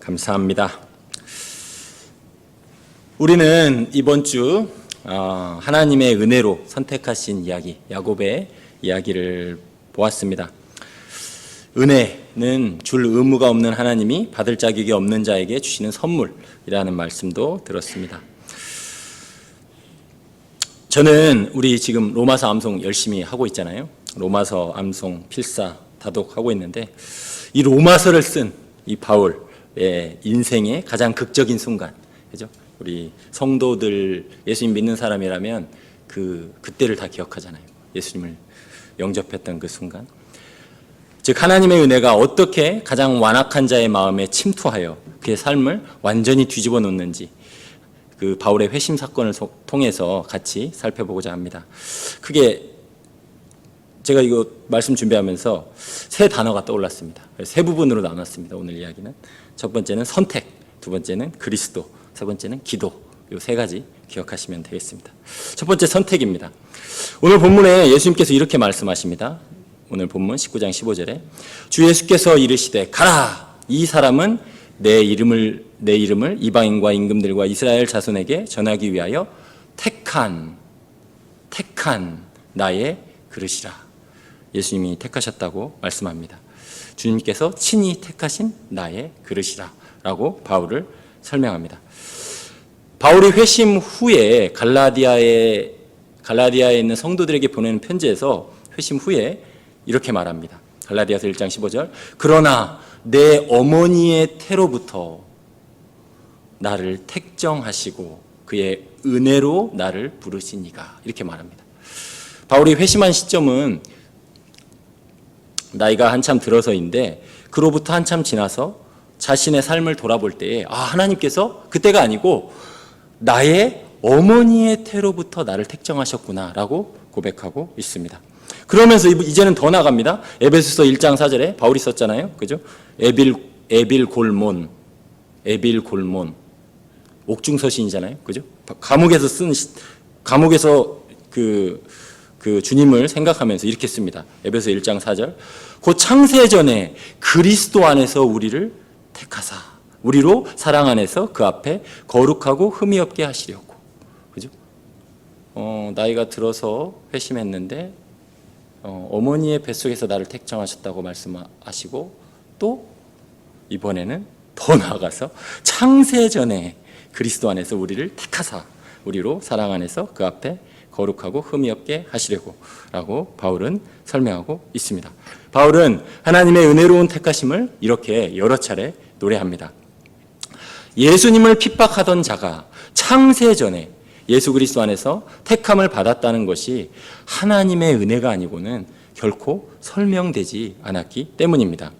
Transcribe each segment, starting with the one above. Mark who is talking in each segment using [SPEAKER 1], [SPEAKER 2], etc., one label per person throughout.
[SPEAKER 1] 감사합니다. 우리는 이번 주 하나님의 은혜로 선택하신 이야기, 야곱의 이야기를 보았습니다. 은혜는 줄 의무가 없는 하나님이 받을 자격이 없는 자에게 주시는 선물이라는 말씀도 들었습니다. 저는 우리 지금 로마서 암송 열심히 하고 있잖아요. 로마서 암송 필사 다독하고 있는데 이 로마서를 쓴 이 바울의 인생의 가장 극적인 순간, 그죠? 우리 성도들 예수님 믿는 사람이라면 그때를 다 기억하잖아요. 예수님을 영접했던 그 순간. 즉 하나님의 은혜가 어떻게 가장 완악한 자의 마음에 침투하여 그의 삶을 완전히 뒤집어 놓는지 그 바울의 회심 사건을 통해서 같이 살펴보고자 합니다. 크게 제가 이거 말씀 준비하면서 세 단어가 떠올랐습니다. 세 부분으로 나눴습니다. 오늘 이야기는. 첫 번째는 선택, 두 번째는 그리스도, 세 번째는 기도. 이 세 가지 기억하시면 되겠습니다. 첫 번째 선택입니다. 오늘 본문에 예수님께서 이렇게 말씀하십니다. 오늘 본문 19장 15절에 주 예수께서 이르시되 가라! 이 사람은 내 이름을 이방인과 임금들과 이스라엘 자손에게 전하기 위하여 택한 나의 그릇이라. 예수님이 택하셨다고 말씀합니다. 주님께서 친히 택하신 나의 그릇이라 라고 바울을 설명합니다. 바울이 회심 후에 갈라디아에 있는 성도들에게 보내는 편지에서 회심 후에 이렇게 말합니다. 갈라디아서 1장 15절 그러나 내 어머니의 태로부터 나를 택정하시고 그의 은혜로 나를 부르시니가 이렇게 말합니다. 바울이 회심한 시점은 나이가 한참 들어서인데 그로부터 한참 지나서 자신의 삶을 돌아볼 때에 하나님께서 그때가 아니고 나의 어머니의 태로부터 나를 택정하셨구나 라고 고백하고 있습니다. 그러면서 이제는 더 나갑니다. 에베소서 1장 4절에 바울이 썼잖아요. 그죠? 에빌골몬 옥중서신이잖아요. 그죠? 감옥에서 그 주님을 생각하면서 이렇게 씁니다. 에베소 1장 4절 곧 창세전에 그리스도 안에서 우리를 택하사 우리로 사랑 안에서 그 앞에 거룩하고 흠이 없게 하시려고. 그죠? 나이가 들어서 회심했는데 어머니의 뱃속에서 나를 택정하셨다고 말씀하시고 또 이번에는 더 나아가서 창세전에 그리스도 안에서 우리를 택하사 우리로 사랑 안에서 그 앞에 거룩하고 흠이 없게 하시려고 라고 바울은 설명하고 있습니다. 바울은 하나님의 은혜로운 택하심을 이렇게 여러 차례 노래합니다. 예수님을 핍박하던 자가 창세전에 예수 그리스도 안에서 택함을 받았다는 것이 하나님의 은혜가 아니고는 결코 설명되지 않았기 때문입니다.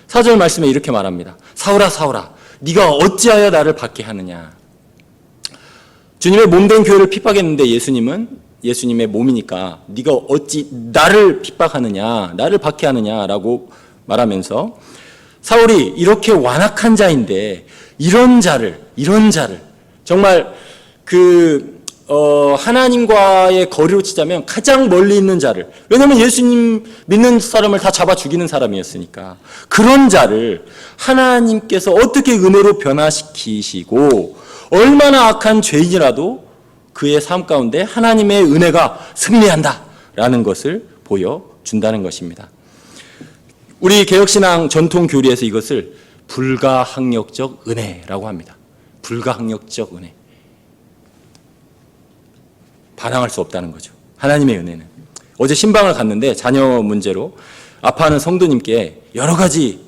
[SPEAKER 1] 4절 말씀에 이렇게 말합니다. 사울아 사울아 네가 어찌하여 나를 박해 하느냐. 주님의 몸된 교회를 핍박했는데 예수님의 몸이니까 네가 어찌 나를 핍박하느냐 나를 박해하느냐라고 말하면서 사울이 이렇게 완악한 자인데 이런 자를 정말 하나님과의 거리로 치자면 가장 멀리 있는 자를, 왜냐하면 예수님 믿는 사람을 다 잡아 죽이는 사람이었으니까 그런 자를 하나님께서 어떻게 은혜로 변화시키시고 얼마나 악한 죄인이라도 그의 삶 가운데 하나님의 은혜가 승리한다라는 것을 보여준다는 것입니다. 우리 개혁신앙 전통 교리에서 이것을 불가항력적 은혜라고 합니다. 불가항력적 은혜. 반항할 수 없다는 거죠. 하나님의 은혜는. 어제 신방을 갔는데 자녀 문제로 아파하는 성도님께 여러 가지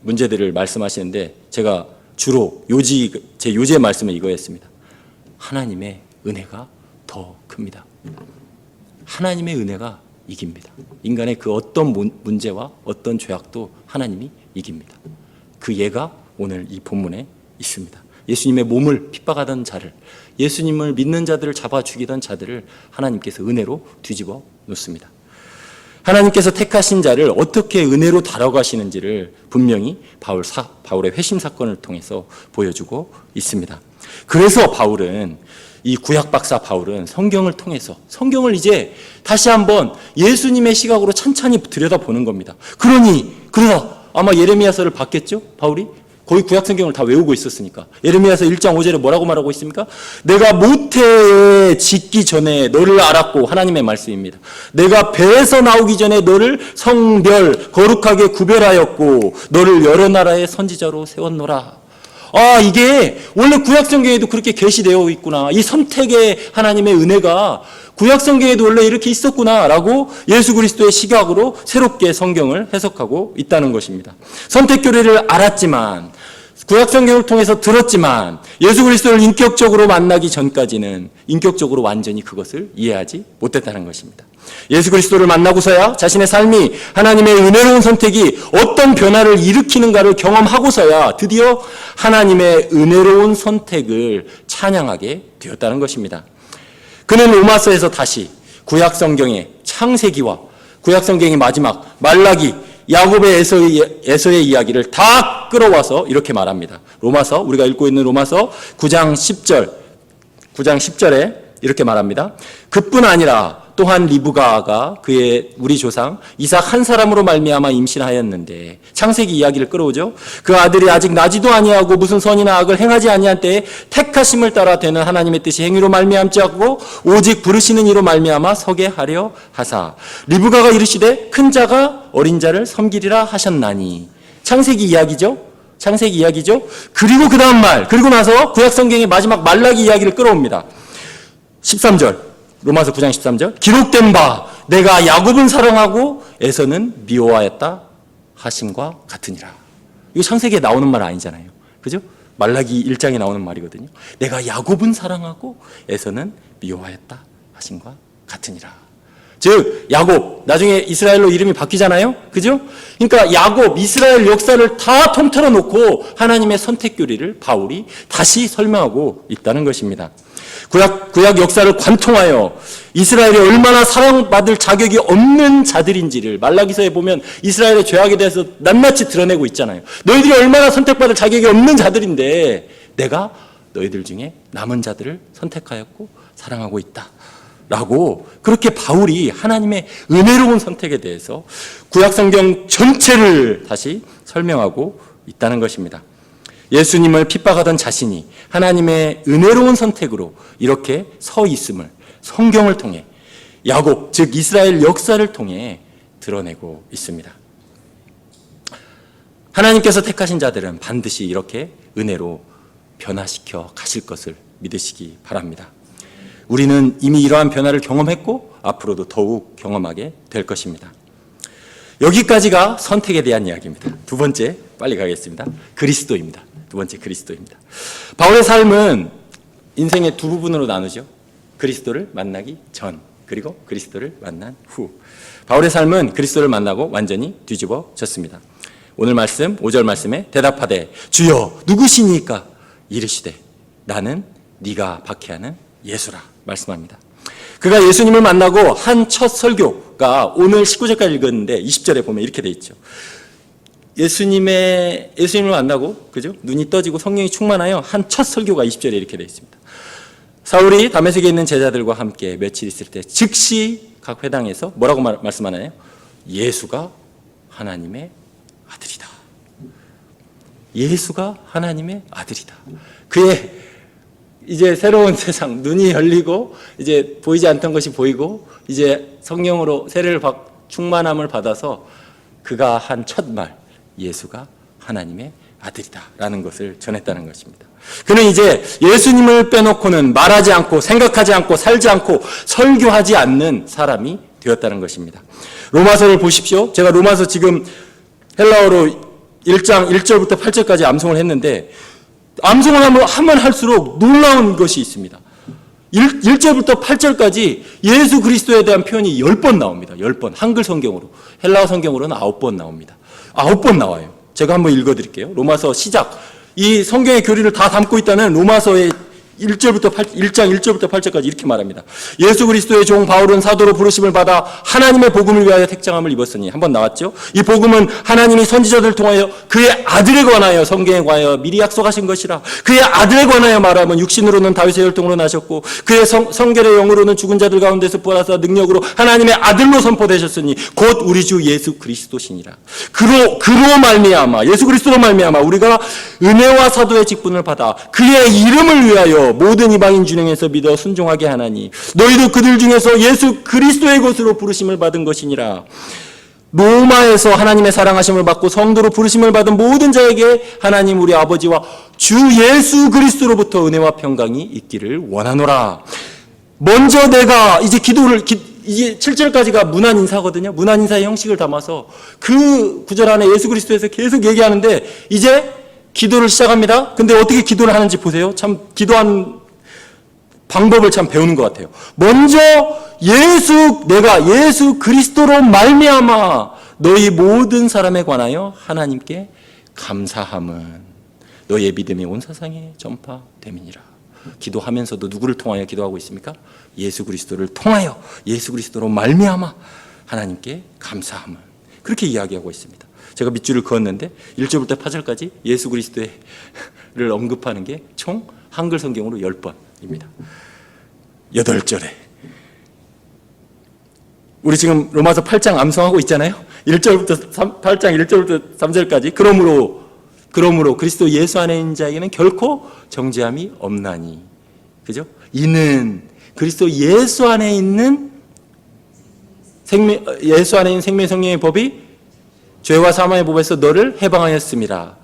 [SPEAKER 1] 문제들을 말씀하시는데 제가 주로 제 요지의 말씀은 이거였습니다. 하나님의 은혜가 더 큽니다. 하나님의 은혜가 이깁니다. 인간의 그 어떤 문제와 어떤 죄악도 하나님이 이깁니다. 그 예가 오늘 이 본문에 있습니다. 예수님의 몸을 핍박하던 자를, 예수님을 믿는 자들을 잡아 죽이던 자들을 하나님께서 은혜로 뒤집어 놓습니다. 하나님께서 택하신 자를 어떻게 은혜로 다뤄가시는지를 분명히 바울의 회심 사건을 통해서 보여주고 있습니다. 그래서 이 구약 박사 바울은 성경을 통해서 성경을 이제 다시 한번 예수님의 시각으로 찬찬히 들여다보는 겁니다. 그러다 아마 예레미야서를 봤겠죠? 바울이? 거의 구약성경을 다 외우고 있었으니까. 예레미야서 1장 5절에 뭐라고 말하고 있습니까? 내가 모태에 짓기 전에 너를 알았고, 하나님의 말씀입니다. 내가 배에서 나오기 전에 너를 성별 거룩하게 구별하였고 너를 여러 나라의 선지자로 세웠노라. 이게 원래 구약성경에도 그렇게 계시되어 있구나. 이 선택의 하나님의 은혜가 구약성경에도 원래 이렇게 있었구나라고 예수 그리스도의 시각으로 새롭게 성경을 해석하고 있다는 것입니다. 선택교리를 알았지만, 구약성경을 통해서 들었지만 예수 그리스도를 인격적으로 만나기 전까지는 인격적으로 완전히 그것을 이해하지 못했다는 것입니다. 예수 그리스도를 만나고서야 자신의 삶이 하나님의 은혜로운 선택이 어떤 변화를 일으키는가를 경험하고서야 드디어 하나님의 은혜로운 선택을 찬양하게 되었다는 것입니다. 그는 로마서에서 다시 구약성경의 창세기와 구약성경의 마지막 말라기, 야곱의 에서의 이야기를 다 끌어와서 이렇게 말합니다. 로마서, 우리가 읽고 있는 로마서 9장 10절에 이렇게 말합니다. 그뿐 아니라 또한 리브가가 그의 우리 조상 이삭 한 사람으로 말미암아 임신하였는데, 창세기 이야기를 끌어오죠. 그 아들이 아직 나지도 아니하고 무슨 선이나 악을 행하지 아니한 때에 택하심을 따라 되는 하나님의 뜻이 행위로 말미암지 않고 오직 부르시는 이로 말미암아 서게 하려 하사 리브가가 이르시되 큰 자가 어린 자를 섬기리라 하셨나니. 창세기 이야기죠. 그리고 그 다음 말, 그리고 나서 구약성경의 마지막 말라기 이야기를 끌어옵니다. 13절, 로마서 9장 13절, 기록된 바 내가 야곱은 사랑하고 에서는 미워하였다 하심과 같으니라. 이거 창세기에 나오는 말 아니잖아요. 그죠? 말라기 1장에 나오는 말이거든요. 내가 야곱은 사랑하고 에서는 미워하였다 하심과 같으니라. 즉 야곱, 나중에 이스라엘로 이름이 바뀌잖아요. 그죠? 그러니까 야곱, 이스라엘 역사를 다 통틀어 놓고 하나님의 선택교리를 바울이 다시 설명하고 있다는 것입니다. 구약 역사를 관통하여 이스라엘이 얼마나 사랑받을 자격이 없는 자들인지를 말라기서에 보면 이스라엘의 죄악에 대해서 낱낱이 드러내고 있잖아요. 너희들이 얼마나 선택받을 자격이 없는 자들인데 내가 너희들 중에 남은 자들을 선택하였고 사랑하고 있다 라고, 그렇게 바울이 하나님의 은혜로운 선택에 대해서 구약성경 전체를 다시 설명하고 있다는 것입니다. 예수님을 핍박하던 자신이 하나님의 은혜로운 선택으로 이렇게 서 있음을 성경을 통해, 야곱, 즉 이스라엘 역사를 통해 드러내고 있습니다. 하나님께서 택하신 자들은 반드시 이렇게 은혜로 변화시켜 가실 것을 믿으시기 바랍니다. 우리는 이미 이러한 변화를 경험했고 앞으로도 더욱 경험하게 될 것입니다. 여기까지가 선택에 대한 이야기입니다. 두 번째, 빨리 가겠습니다. 그리스도입니다. 두 번째, 그리스도입니다. 바울의 삶은 인생의 두 부분으로 나누죠. 그리스도를 만나기 전, 그리고 그리스도를 만난 후. 바울의 삶은 그리스도를 만나고 완전히 뒤집어졌습니다. 오늘 말씀, 5절 말씀에 대답하되 주여 누구시니까? 이르시되 나는 네가 박해하는 예수라 말씀합니다. 그가 예수님을 만나고 한 첫 설교가 오늘 19절까지 읽었는데 20절에 보면 이렇게 돼 있죠. 예수님을 만나고, 그죠? 눈이 떠지고 성령이 충만하여 한 첫 설교가 20절에 이렇게 돼 있습니다. 사울이 다메섹에 있는 제자들과 함께 며칠 있을 때 즉시 각 회당에서 뭐라고 말씀하나요? 예수가 하나님의 아들이다. 예수가 하나님의 아들이다. 그의 이제 새로운 세상, 눈이 열리고 이제 보이지 않던 것이 보이고 이제 성령으로 세례를 충만함을 받아서 그가 한 첫 말, 예수가 하나님의 아들이다라는 것을 전했다는 것입니다. 그는 이제 예수님을 빼놓고는 말하지 않고 생각하지 않고 살지 않고 설교하지 않는 사람이 되었다는 것입니다. 로마서를 보십시오. 제가 로마서 지금 헬라어로 1장 1절부터 8절까지 암송을 했는데 암송을 하면 할수록 놀라운 것이 있습니다. 1절부터 8절까지 예수 그리스도에 대한 표현이 10번 나옵니다. 10번. 한글 성경으로. 헬라어 성경으로는 9번 나옵니다. 9번 나와요. 제가 한번 읽어드릴게요. 로마서 시작. 이 성경의 교리를 다 담고 있다는 로마서의 1장 1절부터 8절까지 이렇게 말합니다. 예수 그리스도의 종 바울은 사도로 부르심을 받아 하나님의 복음을 위하여 택장함을 입었으니, 한번 나왔죠? 이 복음은 하나님이 선지자들을 통하여 그의 아들에 관하여 성경에 관하여 미리 약속하신 것이라. 그의 아들에 관하여 말하면 육신으로는 다윗의 혈통으로 나셨고 그의 성결의 영으로는 죽은 자들 가운데서 부활하사 능력으로 하나님의 아들로 선포되셨으니 곧 우리 주 예수 그리스도시니라. 그로 말미암아, 예수 그리스도로 말미암아 우리가 은혜와 사도의 직분을 받아 그의 이름을 위하여 모든 이방인 중에서 믿어 순종하게 하나니 너희도 그들 중에서 예수 그리스도의 것으로 부르심을 받은 것이니라. 로마에서 하나님의 사랑하심을 받고 성도로 부르심을 받은 모든 자에게 하나님 우리 아버지와 주 예수 그리스도로부터 은혜와 평강이 있기를 원하노라. 먼저 내가 이제 이제 7절까지가 문안 인사거든요. 문안 인사의 형식을 담아서 그 구절 안에 예수 그리스도에서 계속 얘기하는데 이제 기도를 시작합니다. 근데 어떻게 기도를 하는지 보세요. 참 기도한 방법을 참 배우는 것 같아요. 먼저 내가 예수 그리스도로 말미암아 너희 모든 사람에 관하여 하나님께 감사함은 너희의 믿음이 온 세상에 전파됨이니라. 기도하면서도 누구를 통하여 기도하고 있습니까? 예수 그리스도를 통하여, 예수 그리스도로 말미암아 하나님께 감사함은, 그렇게 이야기하고 있습니다. 제가 밑줄을 그었는데 1절부터 8절까지 예수 그리스도를 언급하는 게 총 한글 성경으로 10번입니다. 8절에 우리 지금 로마서 8장 암송하고 있잖아요. 8장 1절부터 3절까지 그러므로 그리스도 예수 안에 있는 자에게는 결코 정죄함이 없나니, 그죠? 이는 그리스도 예수 안에 있는 생명 성령의 법이 죄와 사망의 법에서 너를 해방하였음이라.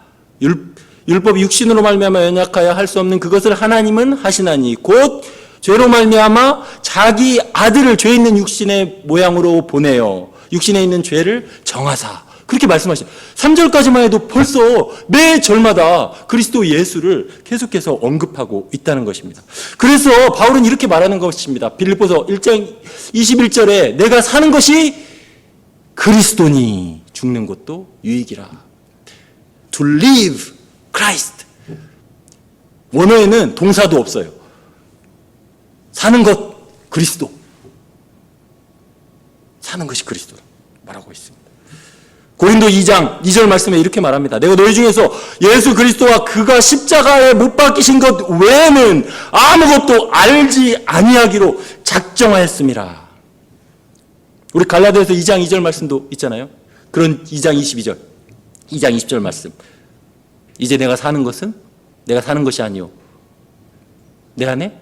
[SPEAKER 1] 율법이 육신으로 말미암아 연약하여 할 수 없는 그것을 하나님은 하시나니 곧 죄로 말미암아 자기 아들을 죄 있는 육신의 모양으로 보내어 육신에 있는 죄를 정하사, 그렇게 말씀하시죠. 3절까지만 해도 벌써 매 절마다 그리스도 예수를 계속해서 언급하고 있다는 것입니다. 그래서 바울은 이렇게 말하는 것입니다. 빌립보서 1장 21절에 내가 사는 것이 그리스도니 죽는 것도 유익이라. To live Christ. 원어에는 동사도 없어요. 사는 것 그리스도. 사는 것이 그리스도 말하고 있습니다. 고린도 2장 2절 말씀에 이렇게 말합니다. 내가 너희 중에서 예수 그리스도와 그가 십자가에 못 박히신 것 외에는 아무것도 알지 아니하기로 작정하였음이라. 우리 갈라디아서 2장 2절 말씀도 있잖아요. 그런 2장 20절 말씀. 이제 내가 사는 것은 내가 사는 것이 아니요 내 안에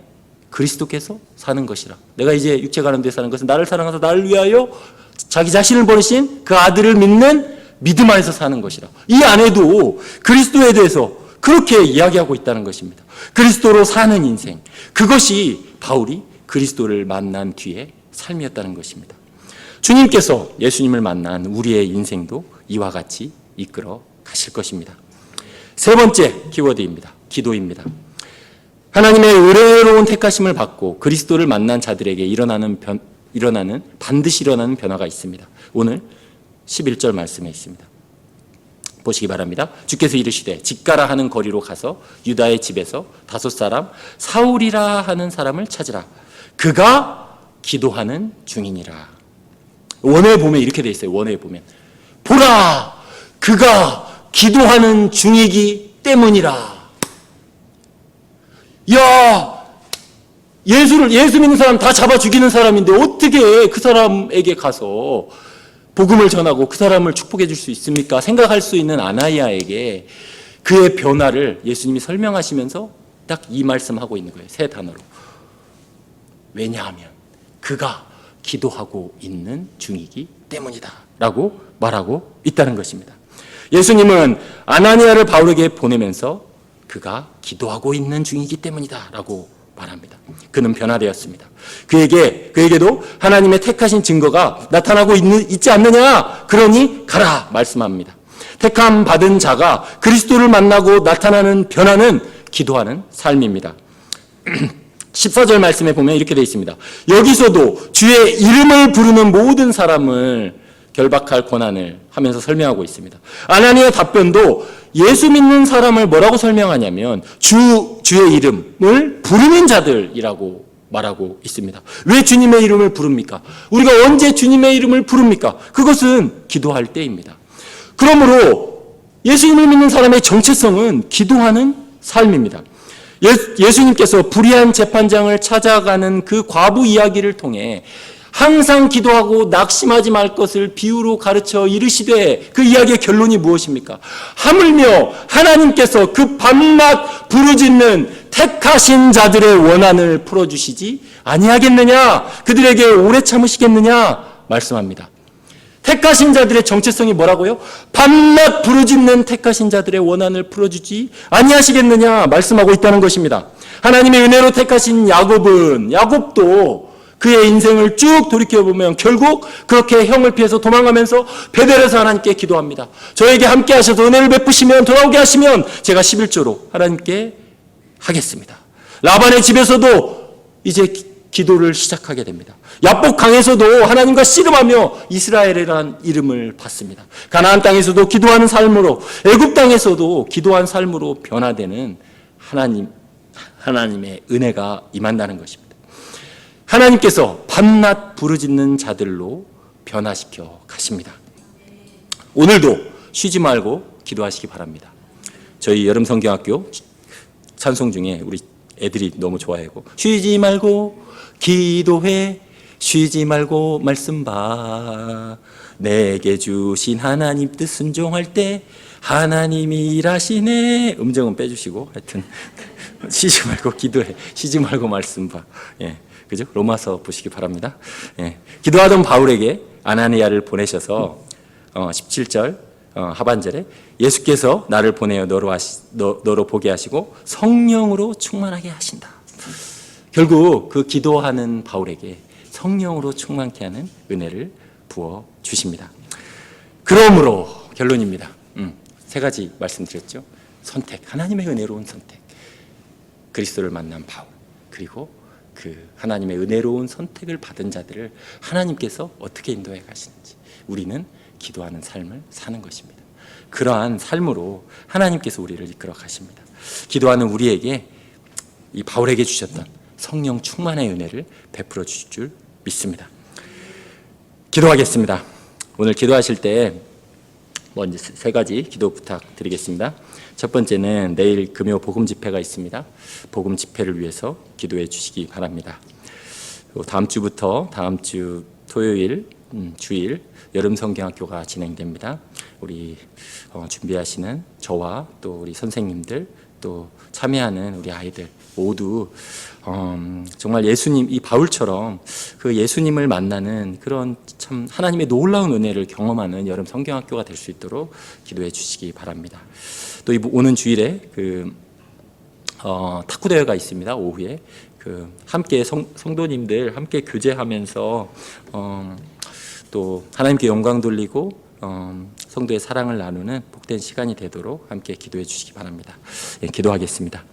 [SPEAKER 1] 그리스도께서 사는 것이라. 내가 이제 육체 가운데 사는 것은 나를 사랑하사 나를 위하여 자기 자신을 버리신 그 아들을 믿는 믿음 안에서 사는 것이라. 이 안에도 그리스도에 대해서 그렇게 이야기하고 있다는 것입니다. 그리스도로 사는 인생, 그것이 바울이 그리스도를 만난 뒤에 삶이었다는 것입니다. 주님께서 예수님을 만난 우리의 인생도 이와 같이 이끌어 가실 것입니다. 세 번째 키워드입니다. 기도입니다. 하나님의 의로운 택하심을 받고 그리스도를 만난 자들에게 반드시 일어나는 변화가 있습니다. 오늘 11절 말씀에 있습니다. 보시기 바랍니다. 주께서 이르시되 직가라 하는 거리로 가서 유다의 집에서 5 사람 사울이라 하는 사람을 찾으라. 그가 기도하는 중이니라. 원어에 보면 이렇게 돼 있어요. 원어에 보면 보라 그가 기도하는 중이기 때문이라. 야, 예수 믿는 사람 다 잡아 죽이는 사람인데 어떻게 그 사람에게 가서 복음을 전하고 그 사람을 축복해 줄 수 있습니까? 생각할 수 있는 아나니아에게 그의 변화를 예수님이 설명하시면서 딱 이 말씀하고 있는 거예요. 세 단어로. 왜냐하면 그가 기도하고 있는 중이기 때문이다 라고 말하고 있다는 것입니다. 예수님은 아나니아를 바울에게 보내면서 그가 기도하고 있는 중이기 때문이다 라고 말합니다. 그는 변화되었습니다. 그에게도 하나님의 택하신 증거가 나타나고 있지 않느냐? 그러니 가라 말씀합니다. 택함 받은 자가 그리스도를 만나고 나타나는 변화는 기도하는 삶입니다. 14절 말씀에 보면 이렇게 되어 있습니다. 여기서도 주의 이름을 부르는 모든 사람을 결박할 권한을 하면서 설명하고 있습니다. 아나니의 답변도 예수 믿는 사람을 뭐라고 설명하냐면 주의 이름을 부르는 자들이라고 말하고 있습니다. 왜 주님의 이름을 부릅니까? 우리가 언제 주님의 이름을 부릅니까? 그것은 기도할 때입니다. 그러므로 예수님을 믿는 사람의 정체성은 기도하는 삶입니다. 예수님께서 불의한 재판장을 찾아가는 그 과부 이야기를 통해 항상 기도하고 낙심하지 말 것을 비유로 가르쳐 이르시되 그 이야기의 결론이 무엇입니까? 하물며 하나님께서 그 밤낮 부르짖는 택하신 자들의 원한을 풀어주시지 아니하겠느냐? 그들에게 오래 참으시겠느냐? 말씀합니다. 택하신 자들의 정체성이 뭐라고요? 밤낮 부르짖는 택하신 자들의 원한을 풀어주지 아니하시겠느냐? 말씀하고 있다는 것입니다. 하나님의 은혜로 택하신 야곱도 그의 인생을 쭉 돌이켜보면 결국 그렇게 형을 피해서 도망가면서 베델에서 하나님께 기도합니다. 저에게 함께 하셔서 은혜를 베푸시면 돌아오게 하시면 제가 11조로 하나님께 하겠습니다. 라반의 집에서도 이제 기도를 시작하게 됩니다. 야복 강에서도 하나님과 씨름하며 이스라엘이라는 이름을 받습니다. 가나안 땅에서도 기도하는 삶으로, 애굽 땅에서도 기도한 삶으로 변화되는 하나님의 은혜가 임한다는 것입니다. 하나님께서 밤낮 부르짖는 자들로 변화시켜 가십니다. 오늘도 쉬지 말고 기도하시기 바랍니다. 저희 여름 성경학교 찬송 중에 우리 애들이 너무 좋아하고 쉬지 말고 기도해 쉬지 말고 말씀 봐 내게 주신 하나님 뜻 순종할 때 하나님이 일하시네. 음정은 빼주시고 하여튼 쉬지 말고 기도해 쉬지 말고 말씀 봐. 예. 그죠? 로마서 보시기 바랍니다. 예. 기도하던 바울에게 아나니아를 보내셔서 17절 하반절에 예수께서 나를 보내어 너로 보게 하시고 성령으로 충만하게 하신다. 결국 그 기도하는 바울에게 성령으로 충만케 하는 은혜를 부어 주십니다. 그러므로 결론입니다. 세 가지 말씀드렸죠. 선택, 하나님의 은혜로운 선택, 그리스도를 만난 바울, 그리고 그 하나님의 은혜로운 선택을 받은 자들을 하나님께서 어떻게 인도해 가시는지 우리는 기도하는 삶을 사는 것입니다. 그러한 삶으로 하나님께서 우리를 이끌어 가십니다. 기도하는 우리에게 이 바울에게 주셨던 성령 충만의 은혜를 베풀어 주실 줄 믿습니다. 기도하겠습니다. 오늘 기도하실 때 먼저 세 가지 기도 부탁드리겠습니다. 첫 번째는 내일 금요 복음 집회가 있습니다. 복음 집회를 위해서 기도해 주시기 바랍니다. 다음 주부터 다음 주 토요일, 주일 여름 성경학교가 진행됩니다. 우리 준비하시는 저와 또 우리 선생님들 또 참여하는 우리 아이들 모두 정말 예수님, 이 바울처럼 그 예수님을 만나는 그런 참 하나님의 놀라운 은혜를 경험하는 여름 성경학교가 될 수 있도록 기도해 주시기 바랍니다. 또 오는 주일에 그 탁구 대회가 있습니다. 오후에 그 함께 성도님들 함께 교제하면서 또 하나님께 영광 돌리고 성도의 사랑을 나누는 복된 시간이 되도록 함께 기도해 주시기 바랍니다. 예, 기도하겠습니다.